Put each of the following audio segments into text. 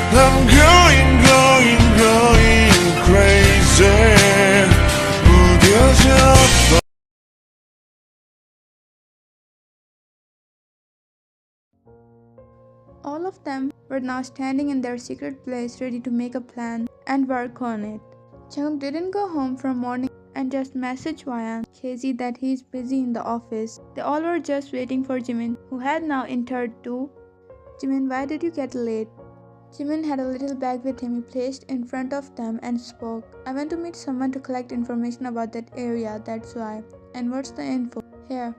I'm going crazy. 무뎌져. All of them were now standing in their secret place ready to make a plan and work on it. Jungkook didn't go home from morning and just messaged Ryan Casey that he is busy in the office. They all were just waiting for Jimin, who had now entered too. Jimin, why did you get late? Jimin had a little bag with him he placed in front of them and spoke. I went to meet someone to collect information about that area, that's why. And what's the info? Here.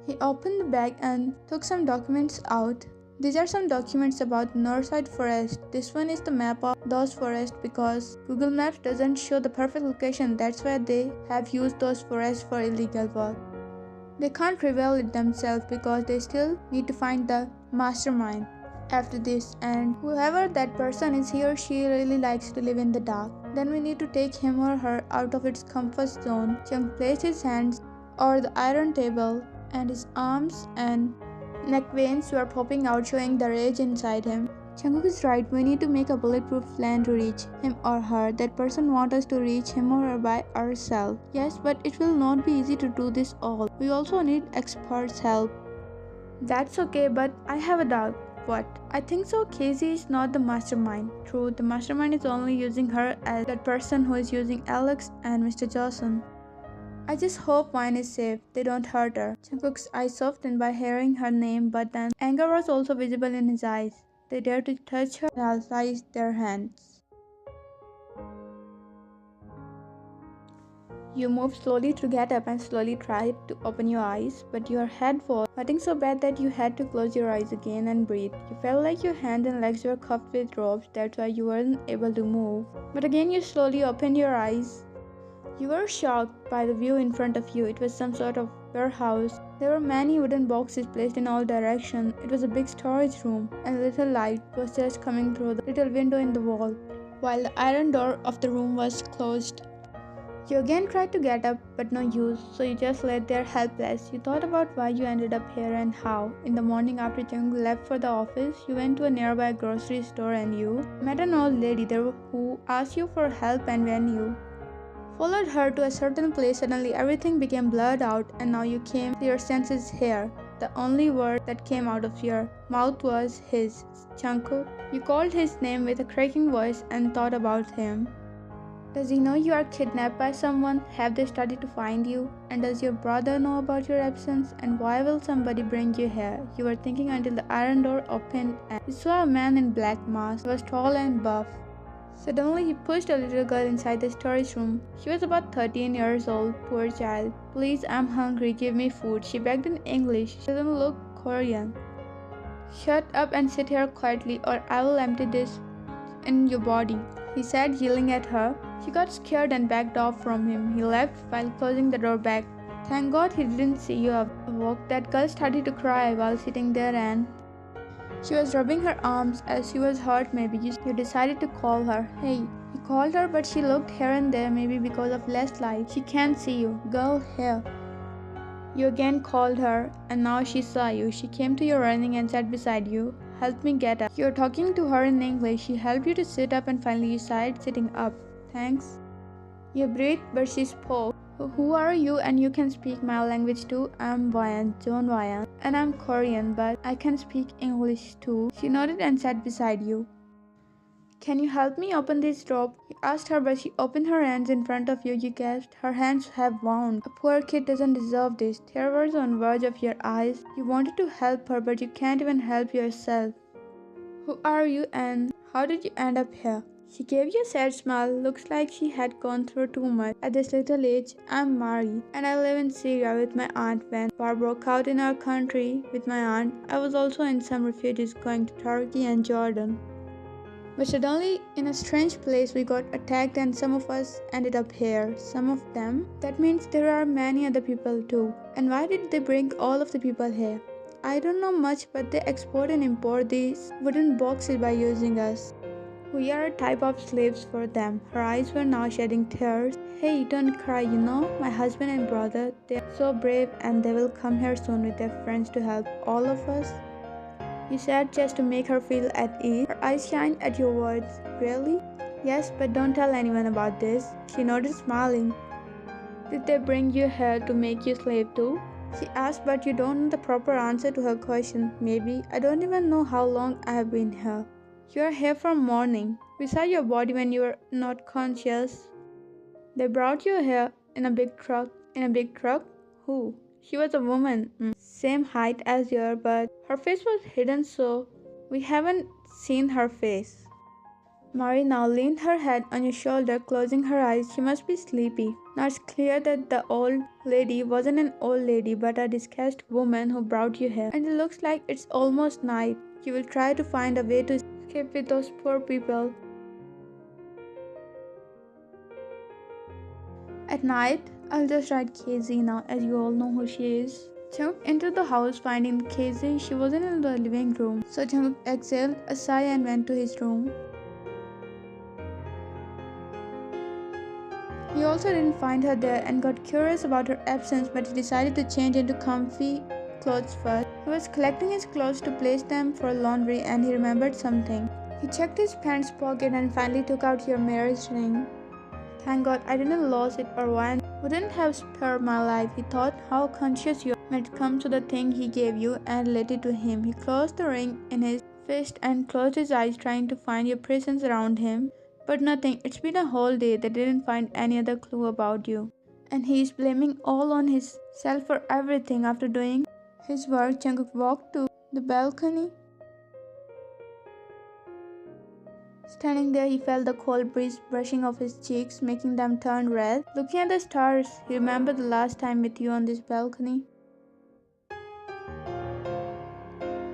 He opened the bag and took some documents out. These are some documents about Northside Forest. This one is the map of those forests because Google Maps doesn't show the perfect location. That's why they have used those forests for illegal work. They can't reveal it themselves because they still need to find the mastermind after this, and whoever that person is, he or she really likes to live in the dark. Then we need to take him or her out of its comfort zone. Jung placed his hands on the iron table and his arms and neck veins were popping out, showing the rage inside him. Jungkook is right, we need to make a bulletproof plan to reach him or her. That person wants us to reach him or her by ourselves. Yes, but it will not be easy to do this all. We also need experts' help. That's okay, but I have a doubt. What? I think so Casey is not the mastermind. True, the mastermind is only using her as that person who is using Alex and Mr. Johnson. I just hope Wine is safe. They don't hurt her. Jungkook's eyes softened by hearing her name, but then anger was also visible in his eyes. They dared to touch her and raised their hands. You moved slowly to get up and slowly tried to open your eyes, but your head was hurting so bad that you had to close your eyes again and breathe. You felt like your hands and legs were cuffed with ropes, that's why you weren't able to move. But again you slowly opened your eyes. You were shocked by the view in front of you. It was some sort of warehouse. There were many wooden boxes placed in all directions. It was a big storage room, and a little light was just coming through the little window in the wall, while the iron door of the room was closed. You again tried to get up, but no use, so you just lay there helpless. You thought about why you ended up here and how. In the morning after Jung left for the office, you went to a nearby grocery store and you met an old lady there who asked you for help, and when you followed her to a certain place, suddenly everything became blurred out and now you came to your senses here. The only word that came out of your mouth was his, Jungkook. You called his name with a cracking voice and thought about him. Does he know you are kidnapped by someone? Have they started to find you? And does your brother know about your absence? And why will somebody bring you here? You were thinking until the iron door opened and you saw a man in black mask. He was tall and buff. Suddenly, he pushed a little girl inside the storage room. She was about 13 years old. Poor child. Please, I'm hungry. Give me food. She begged in English. She doesn't look Korean. Shut up and sit here quietly or I will empty this in your body, he said, yelling at her. She got scared and backed off from him. He left while closing the door back. Thank God he didn't see you awoke. That girl started to cry while sitting there and she was rubbing her arms as she was hurt. Maybe you decided to call her. Hey, you called her, but she looked here and there, maybe because of less light. She can't see you. Girl, here. You again called her, and now she saw you. She came to you running and sat beside you. Help me get up. You're talking to her in English. She helped you to sit up and finally you started sitting up. Thanks. You breathed, but she spoke. Who are you? And you can speak my language too. I'm John Ryan, and I'm Korean, but I can speak English too. She nodded and sat beside you. Can you help me open this rope? You asked her, but she opened her hands in front of you. You gasped. Her hands have wound. A poor kid doesn't deserve this. Tears were on the verge of your eyes. You wanted to help her, but you can't even help yourself. Who are you and how did you end up here? She gave you a sad smile. Looks like she had gone through too much. At this little age, I'm Mari, and I live in Syria with my aunt. When war broke out in our country with my aunt, I was also in some refugees going to Turkey and Jordan. But suddenly, in a strange place, we got attacked and some of us ended up here. Some of them? That means there are many other people too. And why did they bring all of the people here? I don't know much, but they export and import these wooden boxes by using us. We are a type of slaves for them. Her eyes were now shedding tears. Hey, don't cry, you know, my husband and brother, they are so brave and they will come here soon with their friends to help all of us. he said, just to make her feel at ease. Her eyes shined at your words. Really? Yes, but don't tell anyone about this. She nodded, smiling. Did they bring you here to make you slave too? She asked, but you don't know the proper answer to her question. Maybe. I don't even know how long I have been here. You are here from morning. We saw your body when you were not conscious. They brought you here in a big truck. In a big truck? Who? She was a woman. Same height as you, but her face was hidden, so we haven't seen her face. Mari now leaned her head on your shoulder, closing her eyes. She must be sleepy. Now it's clear that the old lady wasn't an old lady, but a disguised woman who brought you here. And it looks like it's almost night. You will try to find a way to escape with those poor people. At night, I'll just write Casey now, as you all know who she is. Jungkook entered the house finding Casey. She wasn't in the living room, so Jungkook exhaled a sigh and went to his room. He also didn't find her there and got curious about her absence, but he decided to change into comfy clothes first. He was collecting his clothes to place them for laundry and he remembered something. He checked his pants pocket and finally took out your marriage ring. Thank God I didn't lose it, or one wouldn't have spared my life. He thought how conscious you are when it comes to the thing he gave you and related to him. He closed the ring in his fist and closed his eyes, trying to find your presence around him. But nothing. It's been a whole day. They didn't find any other clue about you. And he's blaming all on himself for everything. After doing his work, Jungkook walked to the balcony. Standing there, he felt the cold breeze brushing off his cheeks, making them turn red. Looking at the stars, he remembered the last time with you on this balcony.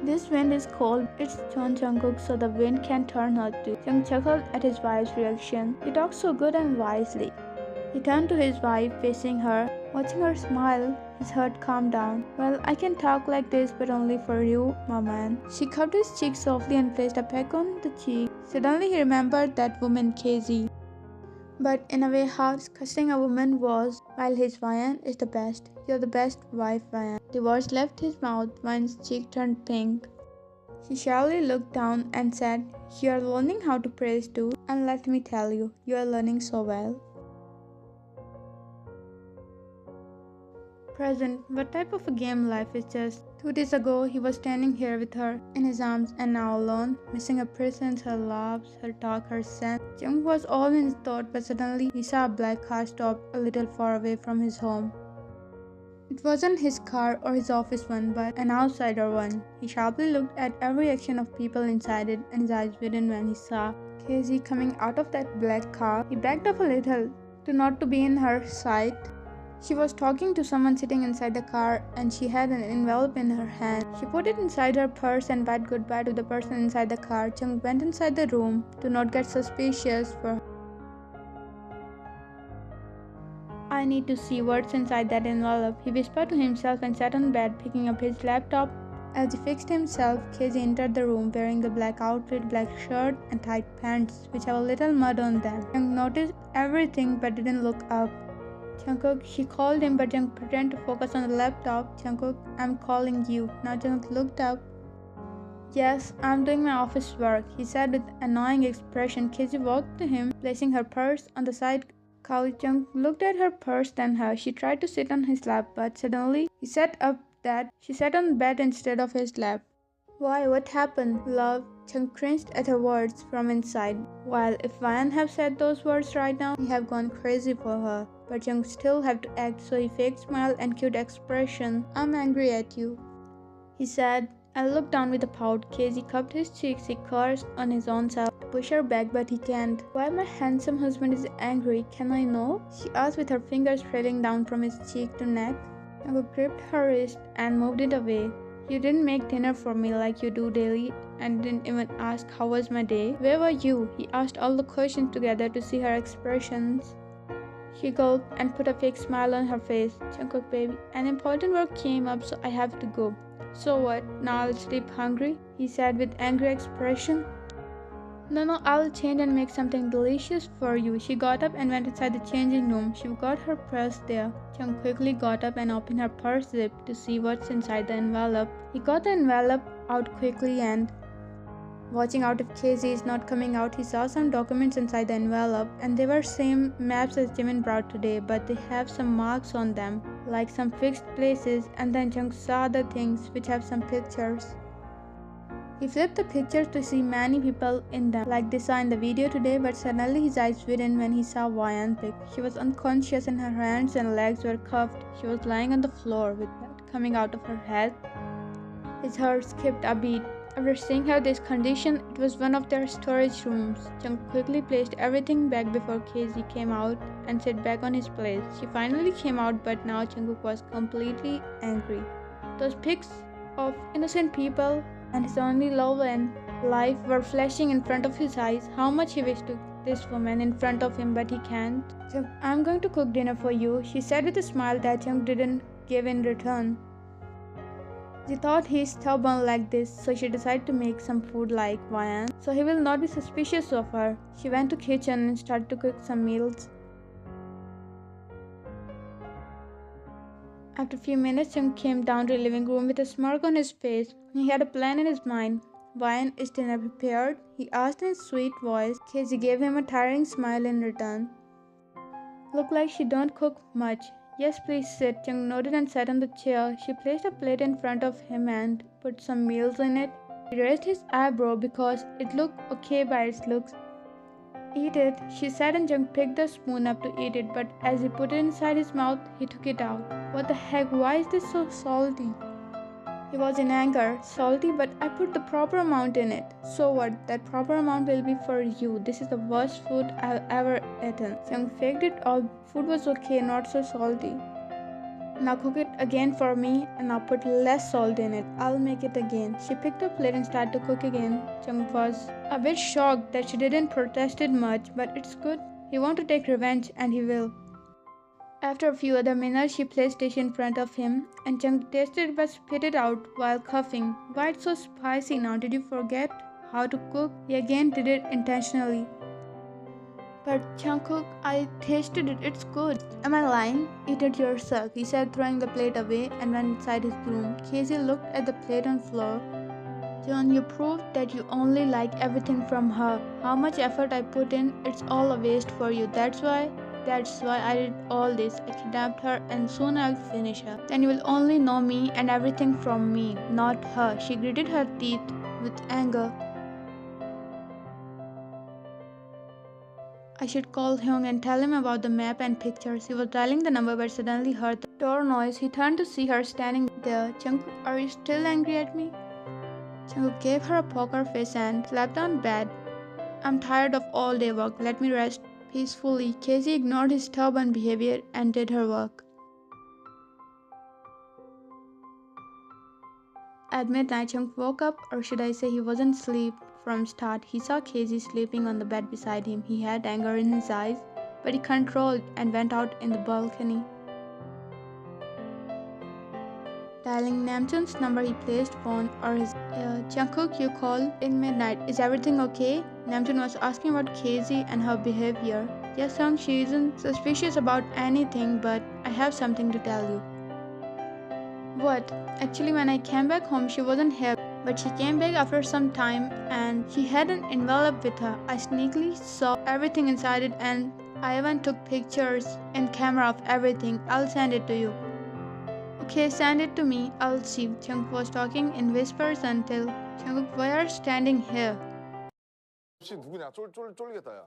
This wind is cold. It's John Jungkook, so the wind can turn hot too. Jung chuckled at his wife's reaction. He talked so good and wisely. He turned to his wife, facing her. Watching her smile, his heart calmed down. Well, I can talk like this, but only for you, my man. She cupped his cheek softly and placed a peck on the cheek. Suddenly he remembered that woman, Casey. But in a way, how disgusting a woman was. While his Vian is the best. You're the best wife, Vian. The words left his mouth. Vian's cheek turned pink. She shyly looked down and said, You are learning how to praise too. And let me tell you, you are learning so well. Present, what type of a game life is just? 2 days ago, he was standing here with her in his arms, and now alone, missing her presence, her laughs, her talk, her scent. Jung was all in his thought, but suddenly he saw a black car stop a little far away from his home. It wasn't his car or his office one, but an outsider one. He sharply looked at every action of people inside it, and his eyes widened when he saw Casey coming out of that black car. He backed off a little, not to be in her sight. She was talking to someone sitting inside the car, and she had an envelope in her hand. She put it inside her purse and bade goodbye to the person inside the car. Jung went inside the room to not get suspicious for her. I need to see what's inside that envelope, he whispered to himself and sat on bed, picking up his laptop. As he fixed himself, Casey entered the room wearing the black outfit, black shirt, and tight pants, which have a little mud on them. Jung noticed everything but didn't look up. Jungkook, she called him, but Jung pretended to focus on the laptop. Jungkook, I'm calling you. Now Jungkook looked up. Yes, I'm doing my office work, he said with an annoying expression. Casey walked to him, placing her purse on the side couch. Jung looked at her purse, then her. She tried to sit on his lap, but suddenly he sat up that she sat on the bed instead of his lap. Why, what happened, love? Jung cringed at her words from inside. While if Vian had said those words right now, he'd have gone crazy for her. But Jung still had to act, so he faked smile and cute expression. I'm angry at you, he said. I looked down with a pout. Casey cupped his cheeks. He cursed on his own self to push her back, but he can't. Why my handsome husband is angry, can I know? She asked with her fingers trailing down from his cheek to neck. Jung gripped her wrist and moved it away. You didn't make dinner for me like you do daily, and didn't even ask how was my day. Where were you? He asked all the questions together to see her expressions. She gulped and put a fake smile on her face. Jungkook, baby, an important work came up, so I have to go. So what? Now I'll sleep hungry? He said with angry expression. No, I'll change and make something delicious for you. She got up and went inside the changing room. She got her purse there. Jung quickly got up and opened her purse zip to see what's inside the envelope. He got the envelope out quickly and watching out if Casey is not coming out. He saw some documents inside the envelope and they were same maps as Jimin brought today, but they have some marks on them, like some fixed places, and then Jung saw the things which have some pictures. He flipped the pictures to see many people in them, like they saw in the video today, but suddenly his eyes widened when he saw Wayan pic. She was unconscious and her hands and legs were cuffed. She was lying on the floor with blood coming out of her head. His heart skipped a beat. After seeing her this condition, it was one of their storage rooms. Jung quickly placed everything back before Casey came out and sat back on his place. She finally came out, but now Jungkook was completely angry. Those pics of innocent people and his only love and life were flashing in front of his eyes. How much he wished to this woman in front of him, but he can't. "Jung, I'm going to cook dinner for you," she said with a smile that Jung didn't give in return. She thought he's stubborn like this, so she decided to make some food like Wayan, so he will not be suspicious of her. She went to the kitchen and started to cook some meals. After a few minutes, Jung came down to the living room with a smirk on his face. He had a plan in his mind. "Wayan, is dinner prepared?" he asked in a sweet voice. Casey gave him a tiring smile in return. "Look like she don't cook much." "Yes, please sit." Jung nodded and sat on the chair. She placed a plate in front of him and put some meals in it. He raised his eyebrow because it looked okay by its looks. "Eat it," she said, and Jung picked the spoon up to eat it, but as he put it inside his mouth, he took it out. "What the heck, why is this so salty?" He was in anger. "Salty, but I put the proper amount in it." "So what? That proper amount will be for you. This is the worst food I've ever eaten." Jung faked it all. Food was okay, not so salty. "Now cook it again for me and I'll put less salt in it. I'll make it again." She picked up a plate and started to cook again. Jung was a bit shocked that she didn't protest it much, but it's good. He wants to take revenge and he will. After a few other minutes, she placed dish in front of him, and Jung tasted it but spit it out while coughing. "Why it's so spicy now? Did you forget how to cook?" He again did it intentionally. "But Jungkook, I tasted it. It's good." "Am I lying?" "Eat it yourself," he said, throwing the plate away and went inside his room. Casey looked at the plate on the floor. "John, you proved that you only like everything from her. How much effort I put in, it's all a waste for you. That's why I did all this. I kidnapped her and soon I'll finish her. Then you will only know me and everything from me, not her." She gritted her teeth with anger. "I should call Hyung and tell him about the map and pictures." He was dialing the number but suddenly heard the door noise. He turned to see her standing there. "Jungkook, are you still angry at me?" Jungkook gave her a poker face and slapped on bed. "I'm tired of all day work. Let me rest peacefully." Casey ignored his stubborn behavior and did her work. At midnight, Jungkook woke up, or should I say he wasn't asleep from start. He saw Casey sleeping on the bed beside him. He had anger in his eyes, but he controlled and went out in the balcony. Dialing Namjoon's number, he placed phone or his "Jungkook, you called in midnight. Is everything okay?" Namjoon was asking about Casey and her behavior. "Yes, Sung, she isn't suspicious about anything, but I have something to tell you." "What?" "Actually, when I came back home, she wasn't here, but she came back after some time and she had an envelope with her. I sneakily saw everything inside it and I even took pictures in camera of everything. I'll send it to you." "Okay, send it to me. I'll see." Jungkook was talking in whispers until Jungkook, "Why are you standing here?" 혹시 누구냐? 쫄리겠다, 야.